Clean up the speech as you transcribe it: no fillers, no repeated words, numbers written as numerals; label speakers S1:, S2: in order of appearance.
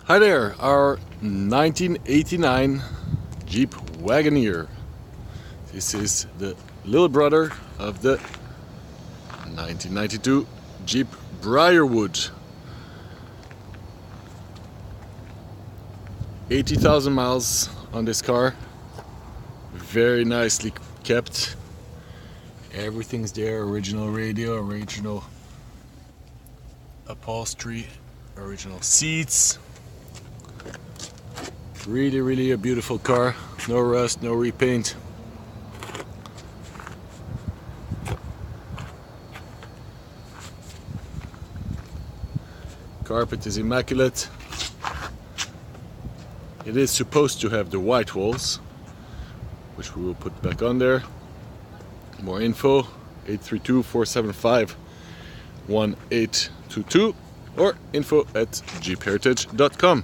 S1: Hi there, our 1989 Jeep Wagoneer. This is the little brother of the 1992 Jeep Briarwood. 80,000 miles on this car. Very nicely kept. Everything's there, original radio, original upholstery, original seats. Really a beautiful car. No rust, no repaint. Carpet is immaculate. It is supposed to have the white walls, which we will put back on there. More info 832-475-1822 or info@jeepheritage.com.